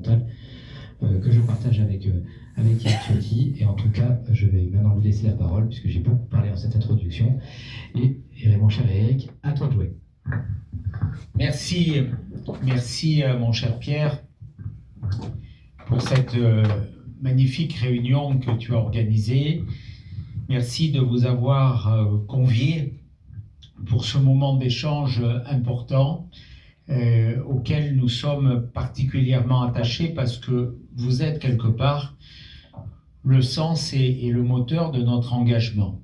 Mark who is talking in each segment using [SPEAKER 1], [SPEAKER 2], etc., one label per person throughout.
[SPEAKER 1] que je partage avec Eric Ciotti. Et en tout cas, je vais maintenant vous laisser la parole, puisque j'ai beaucoup parlé dans cette introduction. Et mon cher Eric, à toi de jouer.
[SPEAKER 2] Merci, mon cher Pierre, pour cette magnifique réunion que tu as organisée. Merci de vous avoir conviés pour ce moment d'échange important auquel nous sommes particulièrement attachés parce que vous êtes quelque part le sens et le moteur de notre engagement.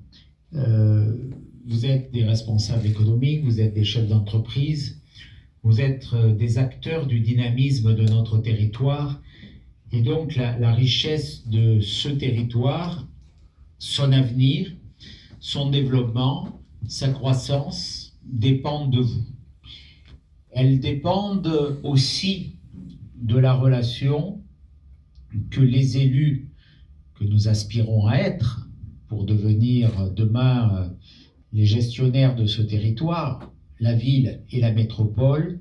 [SPEAKER 2] Vous êtes des responsables économiques, vous êtes des chefs d'entreprise, vous êtes des acteurs du dynamisme de notre territoire et donc la richesse de ce territoire, son avenir, son développement, sa croissance dépendent de vous. Elles dépendent aussi de la relation que les élus que nous aspirons à être pour devenir demain les gestionnaires de ce territoire, la ville et la métropole,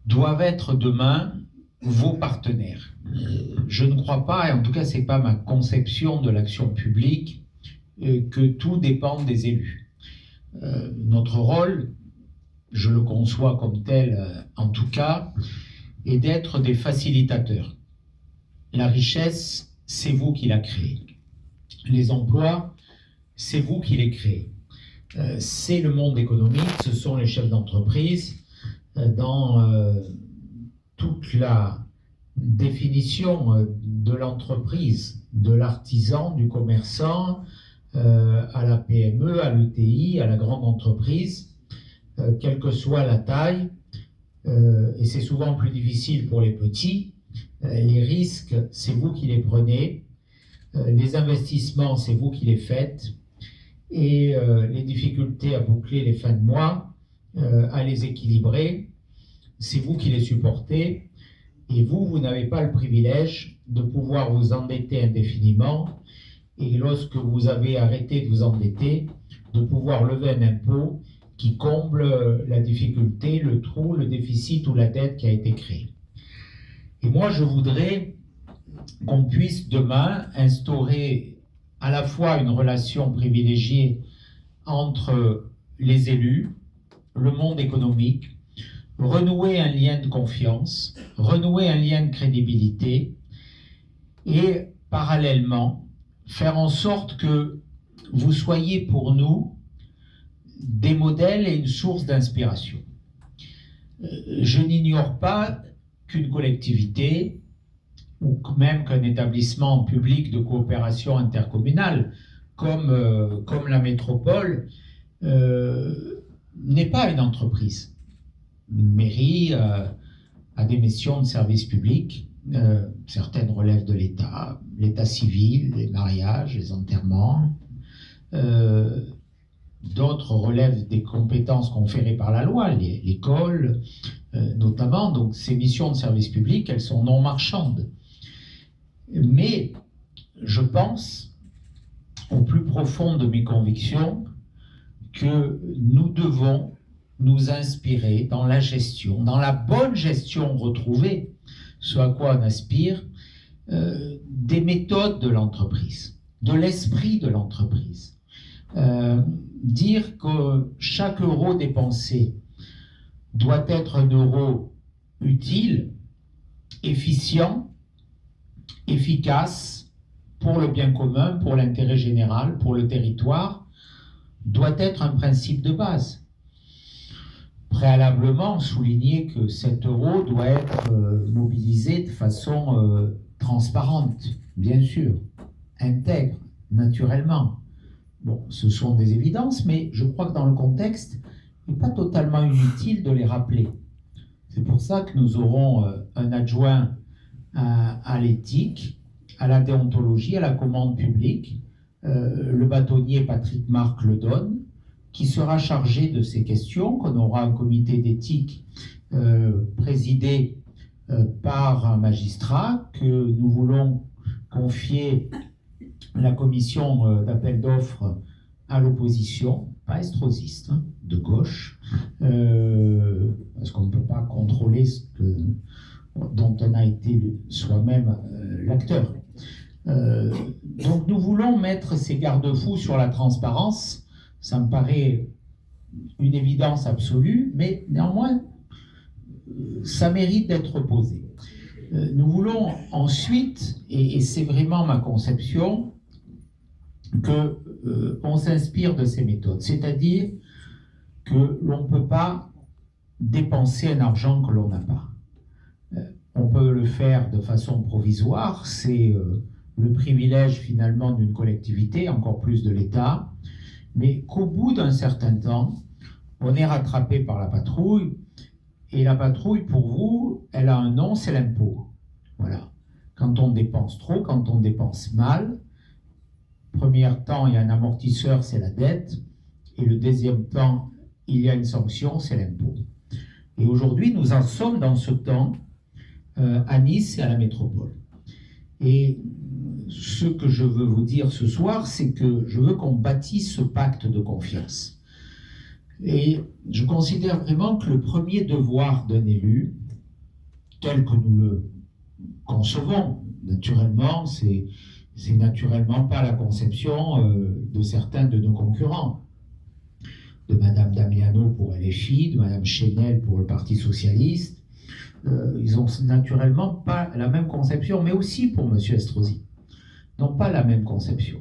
[SPEAKER 2] doivent être demain vos partenaires. Je ne crois pas, et en tout cas ce n'est pas ma conception de l'action publique, que tout dépend des élus. Notre rôle, je le conçois comme tel en tout cas, est d'être des facilitateurs. La richesse, c'est vous qui la créez. Les emplois, c'est vous qui les créez. C'est le monde économique, ce sont les chefs d'entreprise dans toute la définition de l'entreprise, de l'artisan, du commerçant, à la PME, à l'ETI, à la grande entreprise, quelle que soit la taille, et c'est souvent plus difficile pour les petits. Les risques, c'est vous qui les prenez, les investissements, c'est vous qui les faites, et les difficultés à boucler les fins de mois, à les équilibrer, c'est vous qui les supportez, et vous n'avez pas le privilège de pouvoir vous endetter indéfiniment, et lorsque vous avez arrêté de vous endetter, de pouvoir lever un impôt qui comble la difficulté, le trou, le déficit ou la dette qui a été créée. Et moi, je voudrais qu'on puisse demain instaurer à la fois une relation privilégiée entre les élus, le monde économique, renouer un lien de confiance, renouer un lien de crédibilité et parallèlement faire en sorte que vous soyez pour nous des modèles et une source d'inspiration. Je n'ignore pas qu'une collectivité ou même qu'un établissement public de coopération intercommunale comme la métropole n'est pas une entreprise. Une mairie a des missions de service public, certaines relèvent de l'État, l'état civil, les mariages, les enterrements, d'autres relèvent des compétences conférées par la loi, l'école notamment. Donc ces missions de service public, elles sont non marchandes. Mais je pense, au plus profond de mes convictions, que nous devons nous inspirer dans la gestion, dans la bonne gestion retrouvée, ce à quoi on aspire, des méthodes de l'entreprise, de l'esprit de l'entreprise. Dire que chaque euro dépensé doit être un euro utile, efficient, efficace pour le bien commun, pour l'intérêt général, pour le territoire, doit être un principe de base. Préalablement, souligner que cet euro doit être mobilisé de façon transparente, bien sûr, intègre, naturellement. Bon, ce sont des évidences, mais je crois que dans le contexte, il n'est pas totalement inutile de les rappeler. C'est pour ça que nous aurons un adjoint à l'éthique, à la déontologie, à la commande publique, le bâtonnier Patrick Marc le donne, qui sera chargé de ces questions, qu'on aura un comité d'éthique présidé par un magistrat, que nous voulons confier la commission d'appel d'offres à l'opposition, pas estrosiste, de gauche, parce qu'on ne peut pas contrôler ce que dont on a été soi-même l'acteur. Donc nous voulons mettre ces garde-fous sur la transparence. Ça me paraît une évidence absolue, mais néanmoins, ça mérite d'être posé. Nous voulons ensuite, et c'est vraiment ma conception, qu'on s'inspire de ces méthodes. C'est-à-dire que l'on ne peut pas dépenser un argent que l'on n'a pas. On peut le faire de façon provisoire, c'est le privilège finalement d'une collectivité, encore plus de l'État, mais qu'au bout d'un certain temps, on est rattrapé par la patrouille, et la patrouille, pour vous, elle a un nom, c'est l'impôt. Voilà. Quand on dépense trop, quand on dépense mal, premier temps, il y a un amortisseur, c'est la dette, et le deuxième temps, il y a une sanction, c'est l'impôt. Et aujourd'hui, nous en sommes dans ce temps à Nice et à la métropole. Et ce que je veux vous dire ce soir, c'est que je veux qu'on bâtisse ce pacte de confiance. Et je considère vraiment que le premier devoir d'un élu, tel que nous le concevons, naturellement, c'est naturellement pas la conception de certains de nos concurrents, de Madame Damiano pour LFI, de Madame Chenel pour le Parti Socialiste. Ils ont naturellement pas la même conception, mais aussi pour Monsieur Estrosi, n'ont pas la même conception.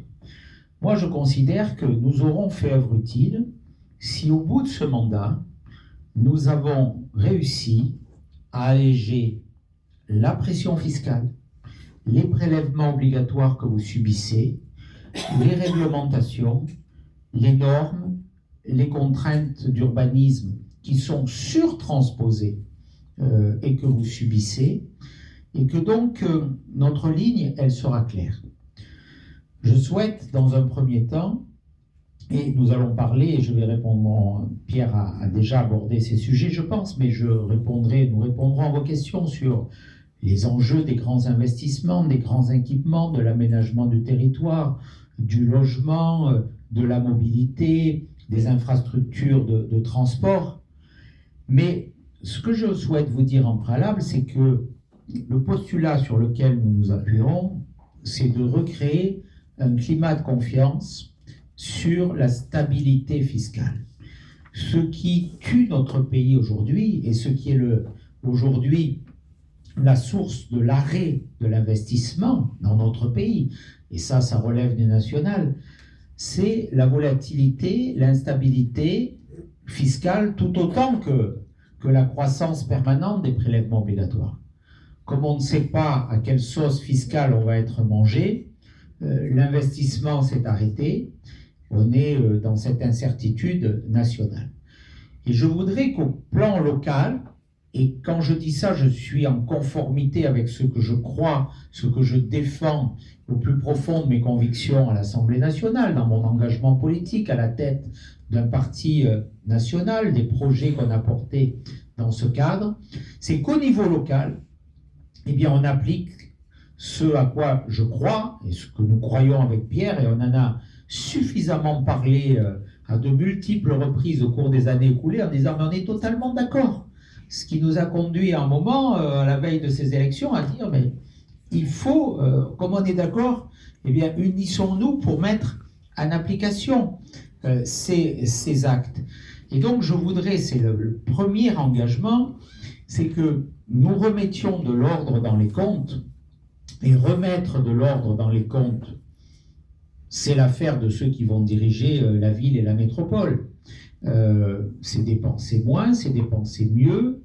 [SPEAKER 2] Moi, je considère que nous aurons fait œuvre utile si au bout de ce mandat, nous avons réussi à alléger la pression fiscale, les prélèvements obligatoires que vous subissez, les réglementations, les normes, les contraintes d'urbanisme qui sont surtransposées et que vous subissez, et que donc notre ligne, elle sera claire. Je souhaite, dans un premier temps, et nous allons parler, et je vais répondre, Pierre a déjà abordé ces sujets, je pense, mais nous répondrons à vos questions sur les enjeux des grands investissements, des grands équipements, de l'aménagement du territoire, du logement, de la mobilité, des infrastructures de transport. Mais ce que je souhaite vous dire en préalable, c'est que le postulat sur lequel nous nous appuyons, c'est de recréer un climat de confiance sur la stabilité fiscale. Ce qui tue notre pays aujourd'hui, et ce qui est aujourd'hui la source de l'arrêt de l'investissement dans notre pays, et ça relève du national, c'est la volatilité, l'instabilité fiscale, tout autant que la croissance permanente des prélèvements obligatoires. Comme on ne sait pas à quelle sauce fiscale on va être mangé, l'investissement s'est arrêté, on est dans cette incertitude nationale. Et je voudrais qu'au plan local, et quand je dis ça, je suis en conformité avec ce que je crois, ce que je défends au plus profond de mes convictions à l'Assemblée nationale, dans mon engagement politique, à la tête d'un parti national, des projets qu'on a portés dans ce cadre, c'est qu'au niveau local, eh bien, on applique ce à quoi je crois, et ce que nous croyons avec Pierre, et on en a suffisamment parlé à de multiples reprises au cours des années écoulées, en disant mais on est totalement d'accord. Ce qui nous a conduit à un moment, à la veille de ces élections, à dire mais il faut, comme on est d'accord, eh bien unissons-nous pour mettre en application ces actes. Et donc je voudrais, c'est le premier engagement, c'est que nous remettions de l'ordre dans les comptes, et remettre de l'ordre dans les comptes, c'est l'affaire de ceux qui vont diriger la ville et la métropole. C'est dépenser moins, c'est dépenser mieux.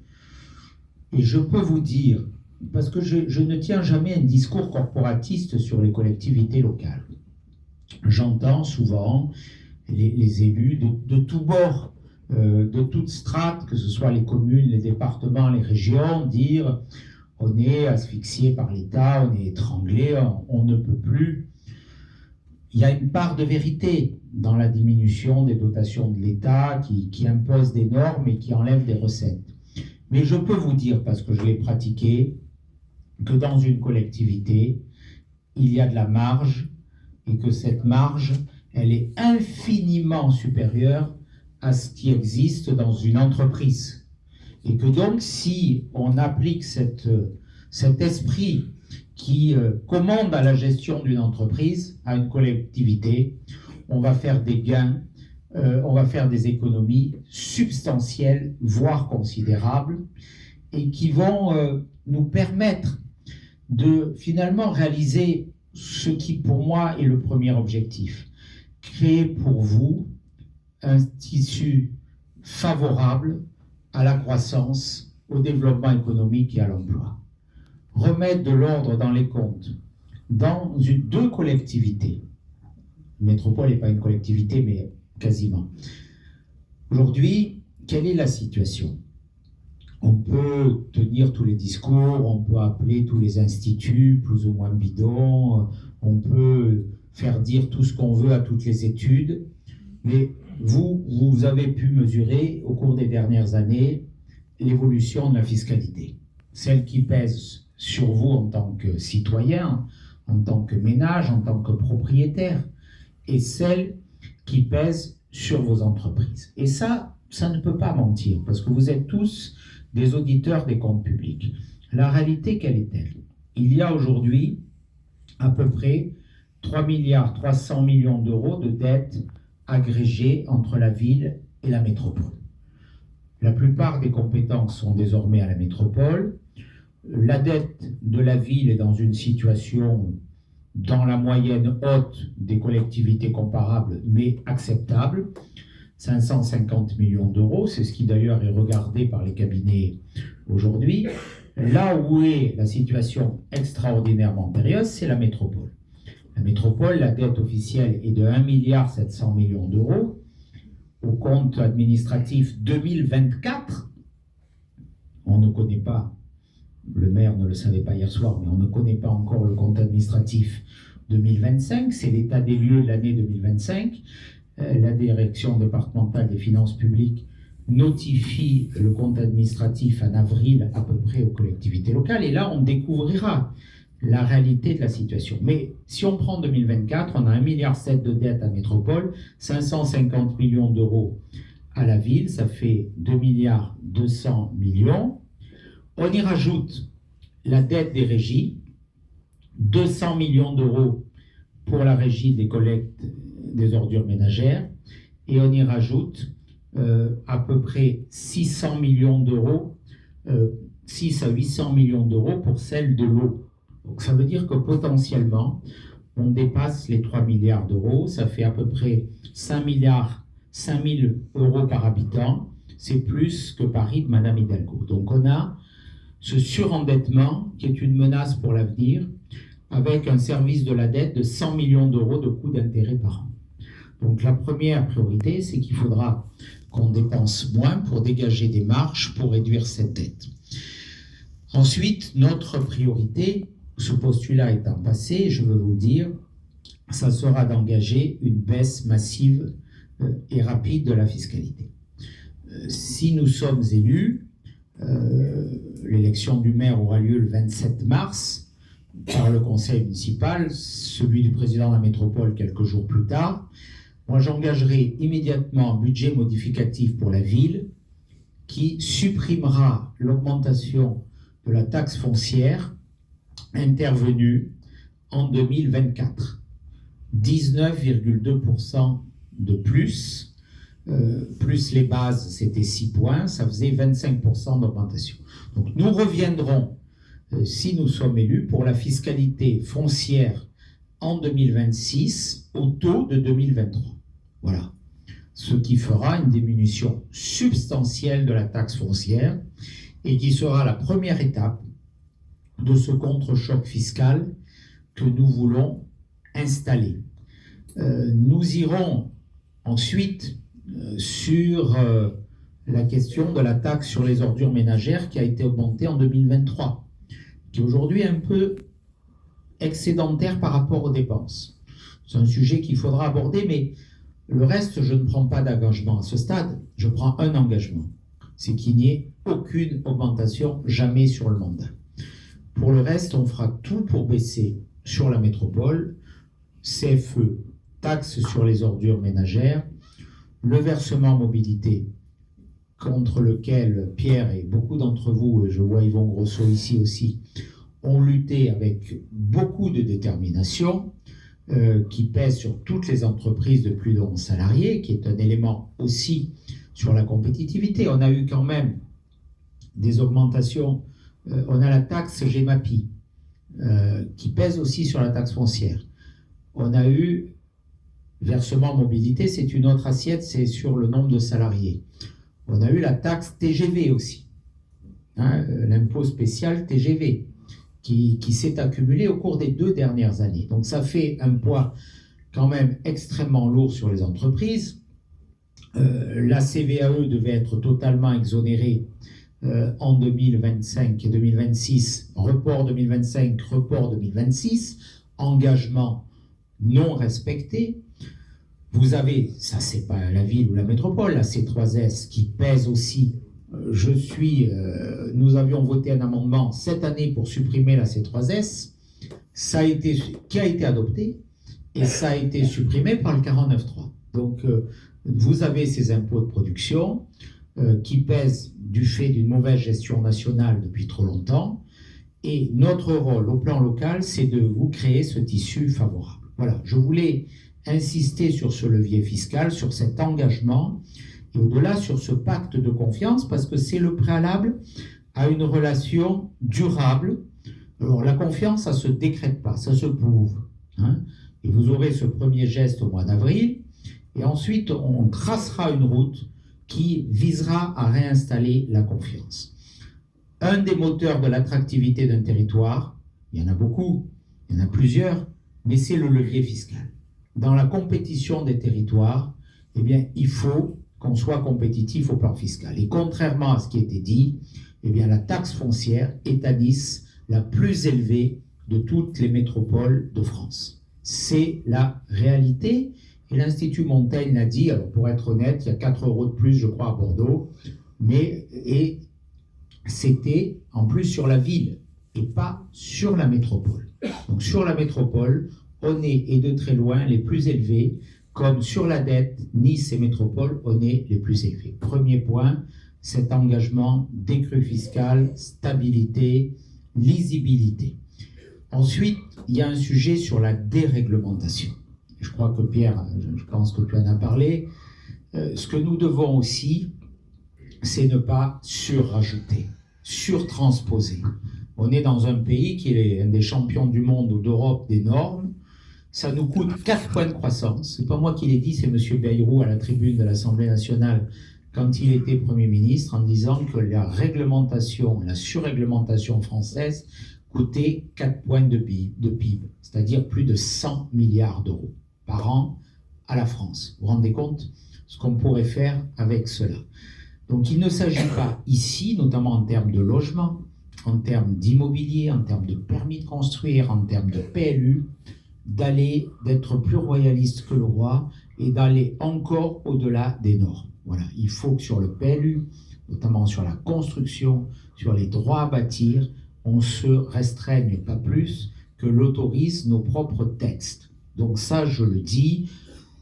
[SPEAKER 2] Et je peux vous dire, parce que je ne tiens jamais un discours corporatiste sur les collectivités locales. J'entends souvent les élus de tous bords, de toutes strates, que ce soit les communes, les départements, les régions, dire on est asphyxié par l'État, on est étranglé, on ne peut plus. Il y a une part de vérité dans la diminution des dotations de l'État qui impose des normes et qui enlève des recettes. Mais je peux vous dire, parce que je l'ai pratiqué, que dans une collectivité, il y a de la marge et que cette marge, elle est infiniment supérieure à ce qui existe dans une entreprise. Et que donc, si on applique cet esprit qui commande à la gestion d'une entreprise, à une collectivité, on va faire des gains, on va faire des économies substantielles, voire considérables, et qui vont nous permettre de finalement réaliser ce qui pour moi est le premier objectif. Créer pour vous un tissu favorable à la croissance, au développement économique et à l'emploi. Remettre de l'ordre dans les comptes dans deux collectivités. Métropole n'est pas une collectivité, mais quasiment. Aujourd'hui, quelle est la situation ? On peut tenir tous les discours, on peut appeler tous les instituts plus ou moins bidons, on peut faire dire tout ce qu'on veut à toutes les études, mais vous avez pu mesurer au cours des dernières années l'évolution de la fiscalité, celle qui pèse sur vous en tant que citoyen, en tant que ménage, en tant que propriétaire, et celle qui pèse sur vos entreprises. Et ça ne peut pas mentir, parce que vous êtes tous des auditeurs des comptes publics. La réalité, quelle est-elle ? Il y a aujourd'hui à peu près 3,3 milliards d'euros de dettes agrégées entre la ville et la métropole. La plupart des compétences sont désormais à la métropole. La dette de la ville est dans une situation dans la moyenne haute des collectivités comparables, mais acceptable. 550 millions d'euros, c'est ce qui d'ailleurs est regardé par les cabinets aujourd'hui. Là où est la situation extraordinairement périlleuse, c'est la métropole. La métropole, la dette officielle est de 1,7 milliard d'euros. Au compte administratif 2024, on ne connaît pas, le maire ne le savait pas hier soir, mais on ne connaît pas encore le compte administratif 2025, c'est l'état des lieux de l'année 2025. La direction départementale des finances publiques notifie le compte administratif en avril à peu près aux collectivités locales, et là on découvrira la réalité de la situation. Mais si on prend 2024, on a 1,7 milliard de dette à métropole, 550 millions d'euros à la ville, ça fait 2,2 milliards. On y rajoute la dette des régies, 200 millions d'euros pour la régie des collectes des ordures ménagères, et on y rajoute à peu près 600 millions d'euros, 6 à 800 millions d'euros pour celle de l'eau. Donc ça veut dire que potentiellement, on dépasse les 3 milliards d'euros, ça fait à peu près 5 000 euros par habitant, c'est plus que Paris de Madame Hidalgo. Donc on a ce surendettement qui est une menace pour l'avenir, avec un service de la dette de 100 millions d'euros de coûts d'intérêt par an. Donc la première priorité, c'est qu'il faudra qu'on dépense moins pour dégager des marges pour réduire cette dette. Ensuite, notre priorité, ce postulat étant passé, je veux vous le dire, ça sera d'engager une baisse massive et rapide de la fiscalité. Si nous sommes élus, l'élection du maire aura lieu le 27 mars par le conseil municipal, celui du président de la métropole quelques jours plus tard. Moi, j'engagerai immédiatement un budget modificatif pour la ville qui supprimera l'augmentation de la taxe foncière intervenue en 2024. 19,2% de plus, plus les bases, c'était 6 points, ça faisait 25% d'augmentation. Donc nous reviendrons, si nous sommes élus, pour la fiscalité foncière en 2026 au taux de 2023. Voilà. Ce qui fera une diminution substantielle de la taxe foncière et qui sera la première étape de ce contre-choc fiscal que nous voulons installer. Nous irons ensuite sur la question de la taxe sur les ordures ménagères qui a été augmentée en 2023, qui est aujourd'hui un peu excédentaire par rapport aux dépenses. C'est un sujet qu'il faudra aborder, mais le reste, je ne prends pas d'engagement à ce stade, je prends un engagement, c'est qu'il n'y ait aucune augmentation jamais sur le mandat. Pour le reste, on fera tout pour baisser sur la métropole, CFE, taxe sur les ordures ménagères, le versement mobilité
[SPEAKER 3] contre lequel Pierre et beaucoup d'entre vous, et je vois Yvon Grosso ici aussi, ont lutté avec beaucoup de détermination, qui pèse sur toutes les entreprises de plus de 11 salariés, qui est un élément aussi sur la compétitivité. On a eu quand même des augmentations. On a la taxe GEMAPI, qui pèse aussi sur la taxe foncière. On a eu versement mobilité, c'est une autre assiette, c'est sur le nombre de salariés. On a eu la taxe TGV aussi, l'impôt spécial TGV, qui s'est accumulé au cours des 2 dernières années. Donc ça fait un poids quand même extrêmement lourd sur les entreprises. La CVAE devait être totalement exonérée en 2025 et 2026, report 2025, report 2026, engagement non respecté. Vous avez, ça c'est pas la ville ou la métropole, la C3S qui pèse aussi. Nous avions voté un amendement cette année pour supprimer la C3S, qui a été adopté, et ça a été supprimé par le 49.3. Donc vous avez ces impôts de production qui pèsent du fait d'une mauvaise gestion nationale depuis trop longtemps, et notre rôle au plan local, c'est de vous créer ce tissu favorable. Voilà, je voulais insister sur ce levier fiscal, sur cet engagement, et au-delà sur ce pacte de confiance, parce que c'est le préalable à une relation durable. Alors la confiance, ça ne se décrète pas, ça se prouve. Et vous aurez ce premier geste au mois d'avril, et ensuite on tracera une route qui visera à réinstaller la confiance. Un des moteurs de l'attractivité d'un territoire, il y en a beaucoup, il y en a plusieurs, mais c'est le levier fiscal. Dans la compétition des territoires, eh bien, il faut qu'on soit compétitif au plan fiscal. Et contrairement à ce qui était dit, eh bien, la taxe foncière est à Nice la plus élevée de toutes les métropoles de France. C'est la réalité. Et l'Institut Montaigne l'a dit, alors pour être honnête, il y a 4 € de plus, je crois, à Bordeaux, et c'était en plus sur la ville et pas sur la métropole. Donc sur la métropole, on est, et de très loin, les plus élevés, comme sur la dette, Nice et métropole, on est les plus élevés. Premier point, cet engagement, décrue fiscale, stabilité, lisibilité. Ensuite, il y a un sujet sur la déréglementation. Je crois que Pierre, je pense que tu en as parlé. Ce que nous devons aussi, c'est ne pas surrajouter, surtransposer. On est dans un pays qui est un des champions du monde ou d'Europe des normes. Ça nous coûte 4 points de croissance. C'est pas moi qui l'ai dit, c'est M. Bayrou à la tribune de l'Assemblée nationale quand il était Premier ministre, en disant que la réglementation, la surréglementation française coûtait 4 points de PIB, c'est-à-dire plus de 100 milliards d'euros par an à la France. Vous vous rendez compte ce qu'on pourrait faire avec cela? Donc il ne s'agit pas ici, notamment en termes de logement, en termes d'immobilier, en termes de permis de construire, en termes de PLU, d'être plus royaliste que le roi et d'aller encore au-delà des normes. Voilà, il faut que sur le PLU, notamment sur la construction, sur les droits à bâtir, on se restreigne pas plus que l'autorisent nos propres textes. Donc ça, je le dis,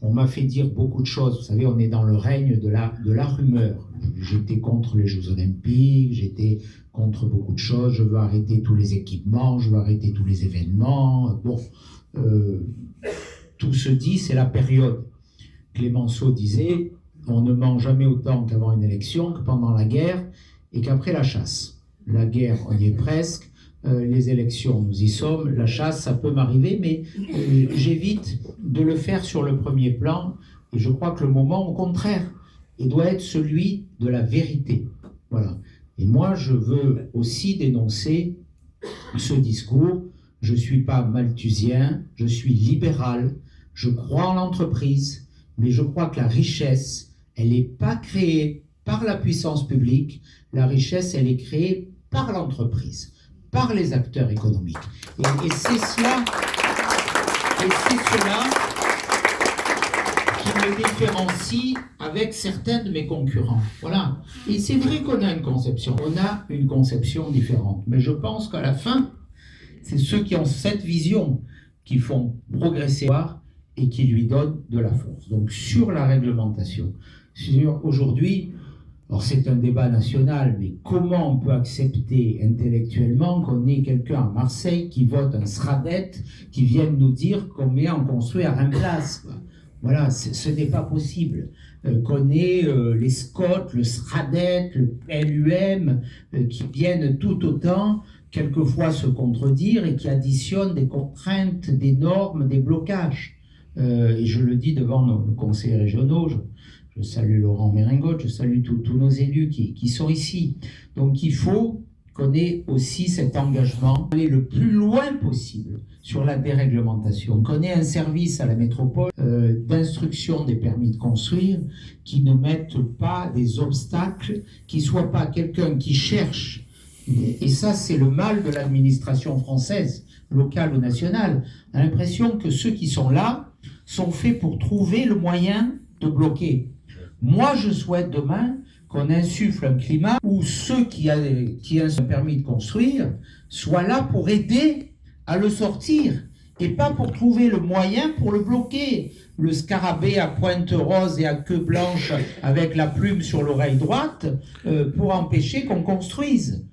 [SPEAKER 3] on m'a fait dire beaucoup de choses. Vous savez, on est dans le règne de la rumeur. J'étais contre les Jeux Olympiques, j'étais contre beaucoup de choses, je veux arrêter tous les équipements, je veux arrêter tous les événements. Bon, tout se dit, c'est la période. Clémenceau disait, on ne ment jamais autant qu'avant une élection, que pendant la guerre et qu'après la chasse. La guerre, on y est presque. Les élections, nous y sommes. La chasse, ça peut m'arriver, mais j'évite de le faire sur le premier plan. Et je crois que le moment, au contraire, il doit être celui de la vérité. Voilà. Et moi, je veux aussi dénoncer ce discours. Je ne suis pas malthusien, je suis libéral. Je crois en l'entreprise, mais je crois que la richesse, elle n'est pas créée par la puissance publique. La richesse, elle est créée par l'entreprise, par les acteurs économiques. Et c'est cela qui me différencie avec certains de mes concurrents. Voilà. Et c'est vrai qu'on a une conception. On a une conception différente. Mais je pense qu'à la fin, c'est ceux qui ont cette vision qui font progresser et qui lui donnent de la force. Donc sur la réglementation, aujourd'hui, Alors c'est un débat national, mais comment on peut accepter intellectuellement qu'on ait quelqu'un à Marseille qui vote un SRADET, qui vienne nous dire combien on construit à Reims-Place, quoi. Voilà, ce n'est pas possible. Qu'on ait les SCOT, le SRADET, le LUM, qui viennent tout autant, quelquefois se contredire et qui additionnent des contraintes, des normes, des blocages. Et je le dis devant nos conseillers régionaux, je salue Laurent Meringotte, je salue tous nos élus qui sont ici. Donc il faut qu'on ait aussi cet engagement, aller le plus loin possible sur la déréglementation, qu'on ait un service à la métropole d'instruction des permis de construire qui ne mette pas des obstacles, qui ne soit pas quelqu'un qui cherche. Et ça, c'est le mal de l'administration française, locale ou nationale. On a l'impression que ceux qui sont là sont faits pour trouver le moyen de bloquer. Moi, je souhaite demain qu'on insuffle un climat où ceux qui ont un permis de construire soient là pour aider à le sortir et pas pour trouver le moyen pour le bloquer. Le scarabée à pointe rose et à queue blanche avec la plume sur l'oreille droite pour empêcher qu'on construise.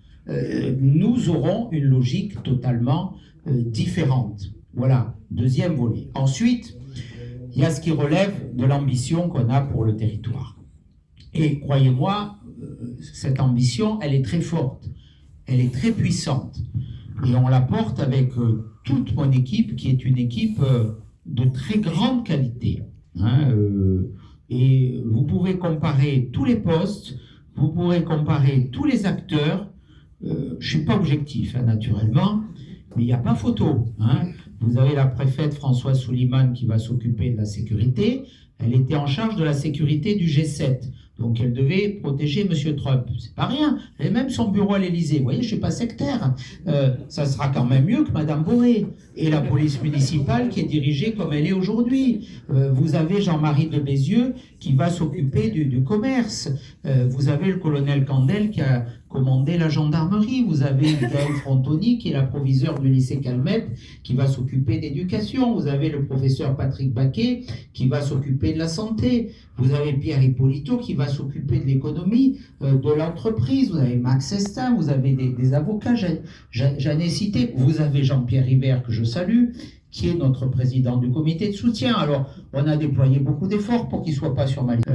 [SPEAKER 3] Nous aurons une logique totalement différente. Voilà, deuxième volet. Ensuite, il y a ce qui relève de l'ambition qu'on a pour le territoire. Et croyez-moi, cette ambition, elle est très forte, elle est très puissante. Et on la porte avec toute mon équipe, qui est une équipe de très grande qualité. Et vous pouvez comparer tous les postes, vous pourrez comparer tous les acteurs. Je ne suis pas objectif, naturellement, mais il n'y a pas photo. Vous avez la préfète Françoise Souliman qui va s'occuper de la sécurité. Elle était en charge de la sécurité du G7. Donc elle devait protéger M. Trump. C'est pas rien. Elle a même son bureau à l'Élysée. Vous voyez, je ne suis pas sectaire. Ça sera quand même mieux que Mme Boré. Et la police municipale qui est dirigée comme elle est aujourd'hui. Vous avez Jean-Marie de Bézieux qui va s'occuper du commerce. Vous avez le colonel Candel qui a commandé la gendarmerie. Vous avez Gaël Frontoni qui est la proviseure du lycée Calmette qui va s'occuper d'éducation. Vous avez le professeur Patrick Baquet qui va s'occuper de la santé. Vous avez Pierre Hippolito qui va s'occuper de l'économie, de l'entreprise. Vous avez Max Estin, vous avez des avocats, j'en ai cité. Vous avez Jean-Pierre Ribert que je salue, qui est notre président du comité de soutien. Alors, on a déployé beaucoup d'efforts pour qu'il ne soit pas sur ma liste.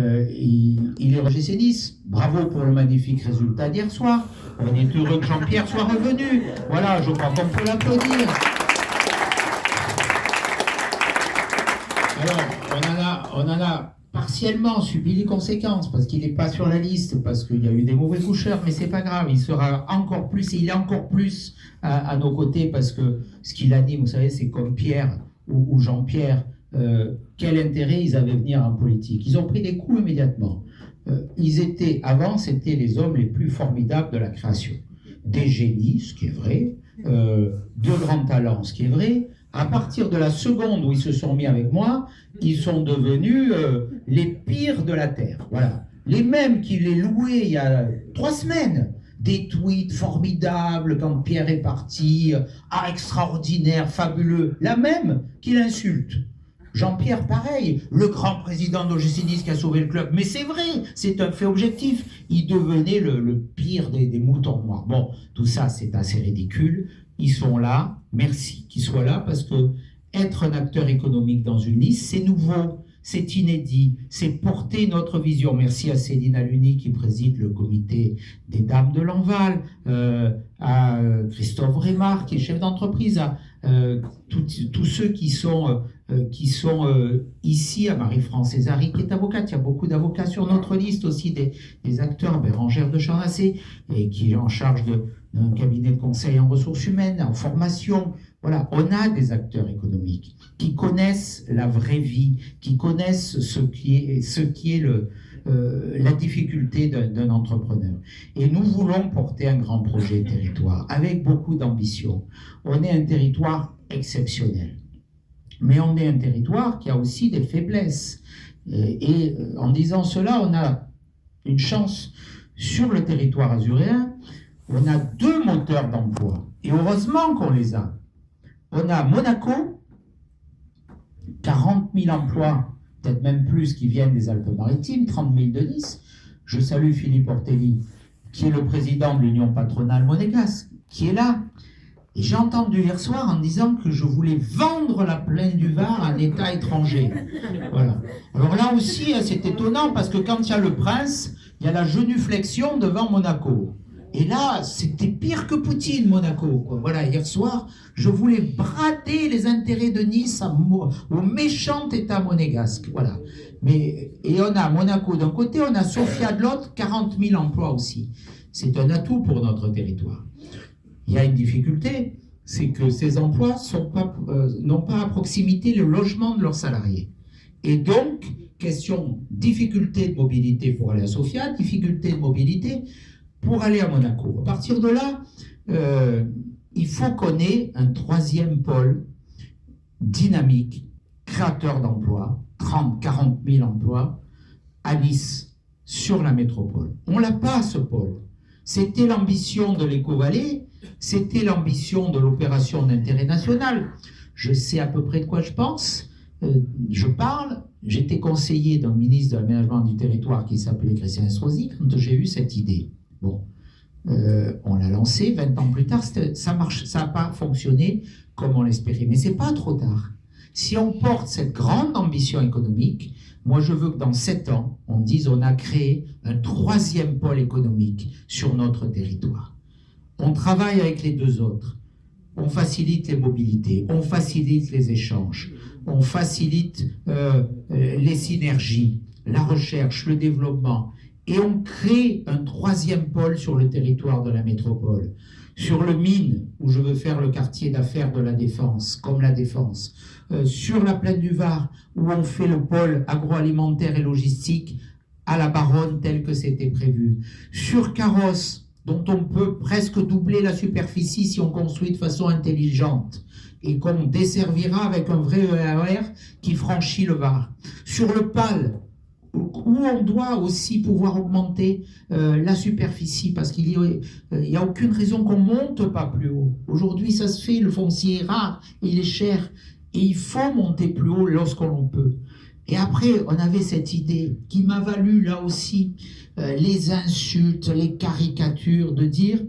[SPEAKER 3] Il est Roger Sénis. Bravo pour le magnifique résultat d'hier soir. On est heureux que Jean-Pierre soit revenu. Voilà, je crois qu'on peut l'applaudir. Alors, on en a partiellement subi les conséquences, parce qu'il n'est pas sur la liste, parce qu'il y a eu des mauvais coucheurs, mais c'est pas grave, il sera encore plus, et il est encore plus à nos côtés, parce que ce qu'il a dit, vous savez, c'est comme Pierre ou Jean-Pierre, quel intérêt ils avaient à venir en politique. Ils ont pris des coups immédiatement. Avant, c'était les hommes les plus formidables de la création. Des génies, ce qui est vrai, de grands talents, ce qui est vrai. À partir de la seconde où ils se sont mis avec moi, ils sont devenus les pires de la Terre. Voilà. Les mêmes qui les louaient il y a 3 semaines. Des tweets formidables quand Pierre est parti, extraordinaire, fabuleux. La même qui l'insulte. Jean-Pierre, pareil, le grand président d'OGC Nice qui a sauvé le club. Mais c'est vrai, c'est un fait objectif. Il devenait le pire des moutons noirs. Bon, tout ça, c'est assez ridicule. Ils sont là, merci qu'ils soient là, parce que être un acteur économique dans une liste, c'est nouveau, c'est inédit, c'est porter notre vision. Merci à Céline Aluni qui préside le comité des dames de Lanval, à Christophe Rémard qui est chef d'entreprise, à tous ceux qui sont ici, à Marie-France Césari qui est avocate. Il y a beaucoup d'avocats sur notre liste aussi, des acteurs, Bérangère de Charnacé, et qui est en charge d'un cabinet de conseil en ressources humaines, en formation. Voilà, on a des acteurs économiques qui connaissent la vraie vie, qui connaissent ce qui est la difficulté d'un entrepreneur. Et nous voulons porter un grand projet territoire avec beaucoup d'ambition. On est un territoire exceptionnel, mais on est un territoire qui a aussi des faiblesses. Et en disant cela, on a une chance sur le territoire azuréen. On a 2 moteurs d'emploi, et heureusement qu'on les a. On a Monaco, 40 000 emplois, peut-être même plus, qui viennent des Alpes-Maritimes, 30 000 de Nice. Je salue Philippe Ortelli, qui est le président de l'Union patronale monégasque, qui est là. Et j'ai entendu hier soir en disant que je voulais vendre la plaine du Var à un État étranger. Voilà. Alors là aussi, c'est étonnant parce que quand il y a le prince, il y a la genuflexion devant Monaco. Et là, c'était pire que Poutine, Monaco, quoi. Voilà, hier soir, je voulais brader les intérêts de Nice au méchant État monégasque. Voilà. Et on a Monaco d'un côté, on a Sofia de l'autre, 40 000 emplois aussi. C'est un atout pour notre territoire. Il y a une difficulté, c'est que ces emplois n'ont pas à proximité le logement de leurs salariés. Et donc, difficulté de mobilité pour aller à Sofia, difficulté de mobilité pour aller à Monaco. À partir de là, il faut qu'on ait un troisième pôle dynamique, créateur d'emplois, 30, 40 000 emplois, à Nice, sur la métropole. On ne l'a pas, ce pôle. C'était l'ambition de l'Éco-Vallée, c'était l'ambition de l'opération d'intérêt national. Je sais à peu près de quoi je pense. Je parle. J'étais conseiller d'un ministre de l'aménagement du territoire qui s'appelait Christian Estrosi quand j'ai eu cette idée. Bon, on l'a lancé, 20 ans plus tard, ça n'a pas fonctionné comme on l'espérait. Mais ce n'est pas trop tard. Si on porte cette grande ambition économique, moi je veux que dans 7 ans, on dise on a créé un troisième pôle économique sur notre territoire. On travaille avec les deux autres. On facilite les mobilités, on facilite les échanges, on facilite les synergies, la recherche, le développement. Et on crée un troisième pôle sur le territoire de la métropole. Sur le mine, où je veux faire le quartier d'affaires de la Défense, comme la Défense. Sur la plaine du Var, où on fait le pôle agroalimentaire et logistique à la Baronne, tel que c'était prévu. Sur Carrosse, dont on peut presque doubler la superficie si on construit de façon intelligente et qu'on desservira avec un vrai RER qui franchit le Var. Sur le PAL, où on doit aussi pouvoir augmenter la superficie parce qu'il n'y a aucune raison qu'on ne monte pas plus haut. Aujourd'hui, ça se fait, le foncier est rare, il est cher et il faut monter plus haut lorsqu'on peut. Et après, on avait cette idée qui m'a valu là aussi les insultes, les caricatures de dire,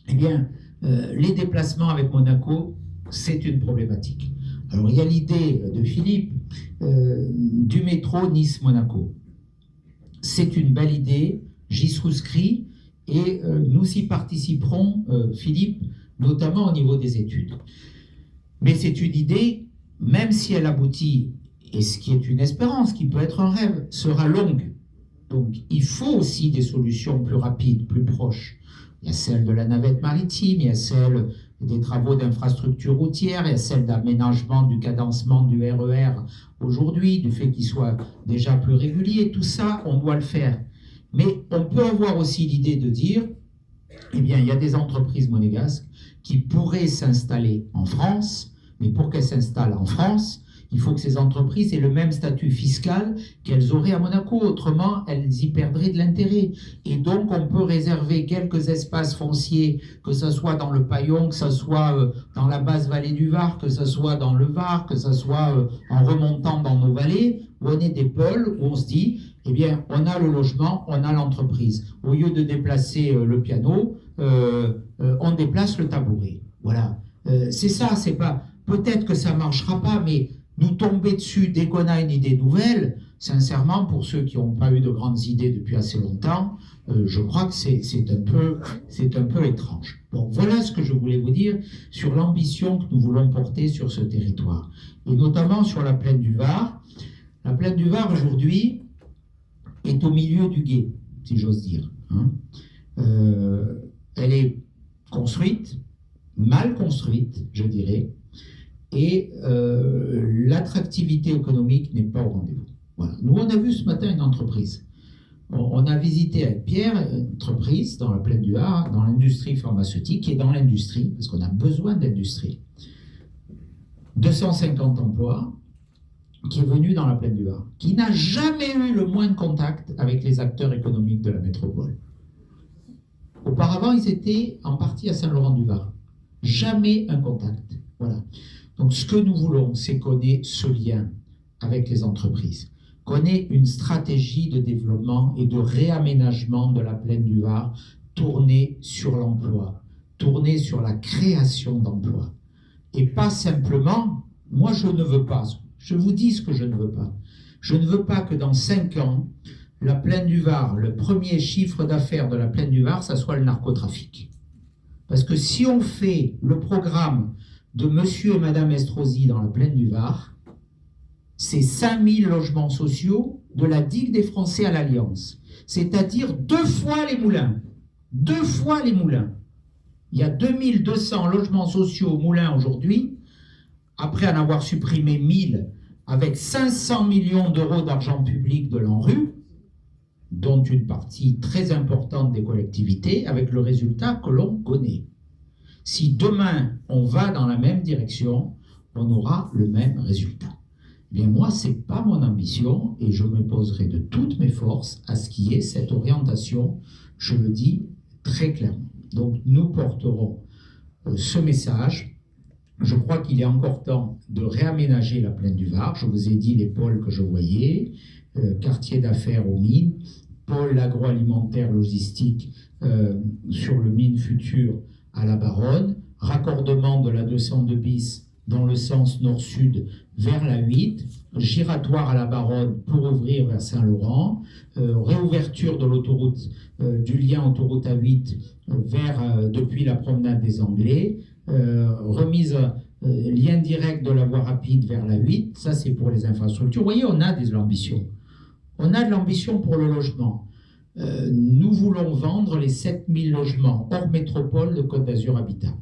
[SPEAKER 3] eh bien, les déplacements avec Monaco, c'est une problématique. Alors il y a l'idée de Philippe du métro Nice-Monaco. C'est une belle idée, j'y souscris et nous y participerons, Philippe, notamment au niveau des études. Mais c'est une idée, même si elle aboutit, et ce qui est une espérance, qui peut être un rêve, sera longue. Donc il faut aussi des solutions plus rapides, plus proches. Il y a celle de la navette maritime, il y a celle des travaux d'infrastructure routière, il y a celle d'aménagement du cadencement du RER aujourd'hui, du fait qu'il soit déjà plus régulier. Tout ça, on doit le faire. Mais on peut avoir aussi l'idée de dire, eh bien, il y a des entreprises monégasques qui pourraient s'installer en France, mais pour qu'elles s'installent en France, il faut que ces entreprises aient le même statut fiscal qu'elles auraient à Monaco. Autrement, elles y perdraient de l'intérêt. Et donc, on peut réserver quelques espaces fonciers, que ce soit dans le Paillon, que ce soit dans la basse vallée du Var, que ce soit dans le Var, que ce soit en remontant dans nos vallées, où on est des pôles, où on se dit, eh bien, on a le logement, on a l'entreprise. Au lieu de déplacer le piano, on déplace le tabouret. Voilà. C'est ça, c'est pas... Peut-être que ça ne marchera pas, mais nous tomber dessus dès qu'on a une idée nouvelle, sincèrement, pour ceux qui n'ont pas eu de grandes idées depuis assez longtemps, je crois que c'est un peu étrange. Bon, voilà ce que je voulais vous dire sur l'ambition que nous voulons porter sur ce territoire, et notamment sur la plaine du Var. La plaine du Var, aujourd'hui, est au milieu du gué, si j'ose dire. Elle est construite, mal construite, je dirais, et l'attractivité économique n'est pas au rendez-vous. Voilà. Nous, on a vu ce matin une entreprise. On a visité avec Pierre une entreprise dans la plaine du Var, dans l'industrie pharmaceutique, qui est dans l'industrie, parce qu'on a besoin d'industrie. 250 emplois, qui est venu dans la plaine du Var, qui n'a jamais eu le moindre contact avec les acteurs économiques de la métropole. Auparavant, ils étaient en partie à Saint-Laurent-du-Var. Jamais un contact. Voilà. Donc, ce que nous voulons, c'est qu'on ait ce lien avec les entreprises. qu'on ait une stratégie de développement et de réaménagement de la plaine du Var tournée sur l'emploi, tournée sur la création d'emplois. Et pas simplement, moi je ne veux pas, je vous dis ce que je ne veux pas. Je ne veux pas que dans 5 ans, la plaine du Var, le premier chiffre d'affaires de la plaine du Var, ça soit le narcotrafic. Parce que si on fait le programme de monsieur et madame Estrosi dans la plaine du Var, c'est 5000 logements sociaux de la digue des Français à l'Alliance. C'est-à-dire 2 fois les moulins. 2 fois les moulins. Il y a 2200 logements sociaux au moulin aujourd'hui, après en avoir supprimé 1000, avec 500 millions d'euros d'argent public de l'ANRU, dont une partie très importante des collectivités, avec le résultat que l'on connaît. Si demain on va dans la même direction, on aura le même résultat. Eh bien moi, ce n'est pas mon ambition et je m'opposerai de toutes mes forces à ce qui est cette orientation, je le dis très clairement. Donc nous porterons ce message. Je crois qu'il est encore temps de réaménager la plaine du Var. Je vous ai dit les pôles que je voyais, quartier d'affaires aux mines, pôle agroalimentaire logistique sur le mine futur à la Baronne, raccordement de la 202 bis dans le sens nord-sud vers la 8, giratoire à la Baronne pour ouvrir vers Saint-Laurent, réouverture de l'autoroute, du lien autoroute A8 depuis la promenade des Anglais, remise lien direct de la voie rapide vers la 8, ça c'est pour les infrastructures. Vous voyez, on a de l'ambition. On a de l'ambition pour le logement. Nous voulons vendre les 7000 logements hors métropole de Côte d'Azur Habitat.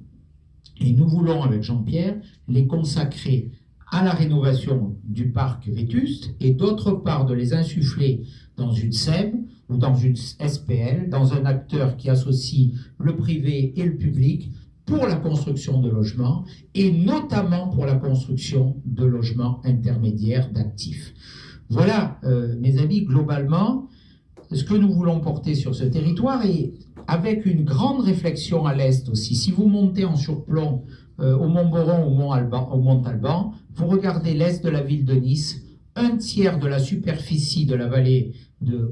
[SPEAKER 3] Et nous voulons, avec Jean-Pierre, les consacrer à la rénovation du parc vétuste et d'autre part de les insuffler dans une SEM ou dans une SPL, dans un acteur qui associe le privé et le public pour la construction de logements et notamment pour la construction de logements intermédiaires d'actifs. Voilà, mes amis, globalement, ce que nous voulons porter sur ce territoire et avec une grande réflexion à l'est aussi. Si vous montez en surplomb au Mont-Boron, au Mont-Alban, vous regardez l'est de la ville de Nice, 1/3 de la superficie de la vallée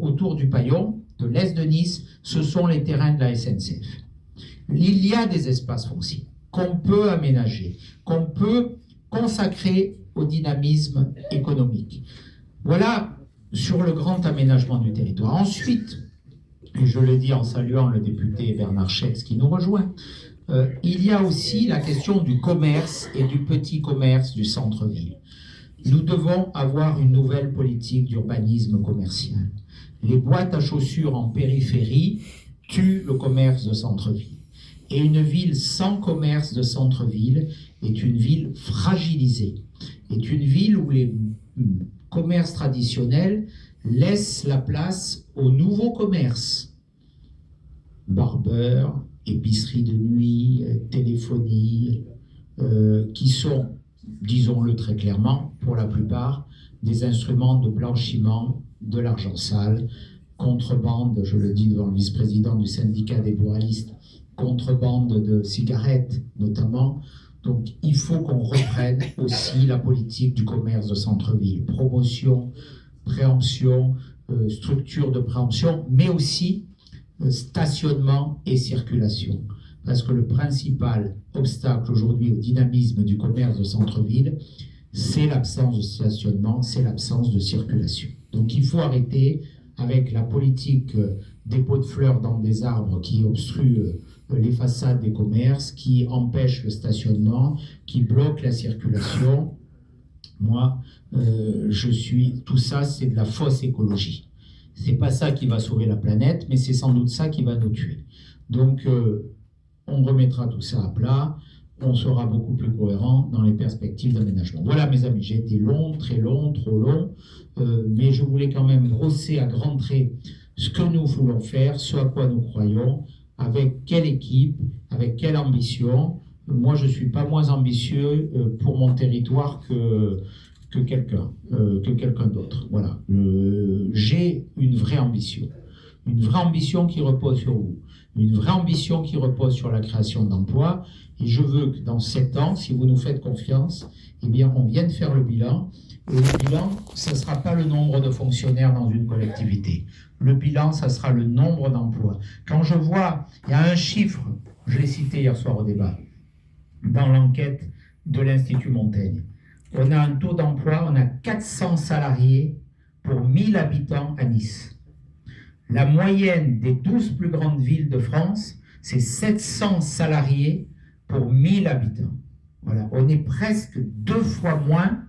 [SPEAKER 3] autour du Paillon, de l'est de Nice, ce sont les terrains de la SNCF. Il y a des espaces fonciers qu'on peut aménager, qu'on peut consacrer au dynamisme économique. Voilà sur le grand aménagement du territoire. Ensuite, et je le dis en saluant le député Bernard Schex qui nous rejoint, il y a aussi la question du commerce et du petit commerce du centre-ville. Nous devons avoir une nouvelle politique d'urbanisme commercial. Les boîtes à chaussures en périphérie tuent le commerce de centre-ville. Et une ville sans commerce de centre-ville est une ville fragilisée, est une ville où les commerces traditionnels laissent la place aux nouveaux commerces. Barbeurs, épicerie de nuit, téléphonie, qui sont, disons-le très clairement, pour la plupart, des instruments de blanchiment de l'argent sale, contrebande, je le dis devant le vice-président du syndicat des buralistes, contrebande de cigarettes notamment. Donc il faut qu'on reprenne aussi la politique du commerce de centre-ville, promotion, préemption, structure de préemption, mais aussi stationnement et circulation. Parce que le principal obstacle aujourd'hui au dynamisme du commerce de centre-ville, c'est l'absence de stationnement, c'est l'absence de circulation. Donc il faut arrêter avec la politique des pots de fleurs dans des arbres qui obstruent les façades des commerces, qui empêchent le stationnement, qui bloquent la circulation. Moi, tout ça, c'est de la fausse écologie. C'est pas ça qui va sauver la planète, mais c'est sans doute ça qui va nous tuer. Donc, on remettra tout ça à plat, on sera beaucoup plus cohérent dans les perspectives d'aménagement. Voilà, mes amis, j'ai été long, très long, trop long, mais je voulais quand même brosser à grands traits ce que nous voulons faire, ce à quoi nous croyons, avec quelle équipe, avec quelle ambition. Moi, je ne suis pas moins ambitieux pour mon territoire que quelqu'un d'autre. Voilà. J'ai une vraie ambition qui repose sur vous, une vraie ambition qui repose sur la création d'emplois. Et je veux que dans 7 ans, si vous nous faites confiance, eh bien, on vienne faire le bilan Et le bilan, ce ne sera pas le nombre de fonctionnaires dans une collectivité. Le bilan, ça sera le nombre d'emplois. Quand je vois, il y a un chiffre, je l'ai cité hier soir au débat, dans l'enquête de l'Institut Montaigne. On a un taux d'emploi, on a 400 salariés pour 1000 habitants à Nice. La moyenne des 12 plus grandes villes de France, c'est 700 salariés pour 1000 habitants. Voilà, on est presque 2 fois moins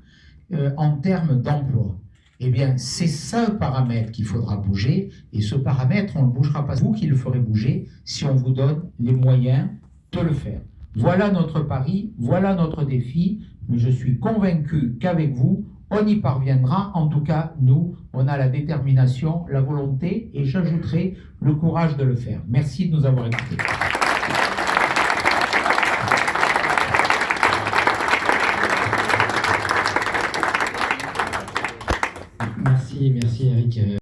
[SPEAKER 3] en termes d'emploi. Eh bien, c'est ça le paramètre qu'il faudra bouger, et ce paramètre, on ne le bougera pas. C'est vous qui le ferez bouger si on vous donne les moyens de le faire. Voilà notre pari, voilà notre défi, mais je suis convaincu qu'avec vous, on y parviendra. En tout cas, nous, on a la détermination, la volonté, et j'ajouterai le courage de le faire. Merci de nous avoir écoutés.
[SPEAKER 1] Merci Eric.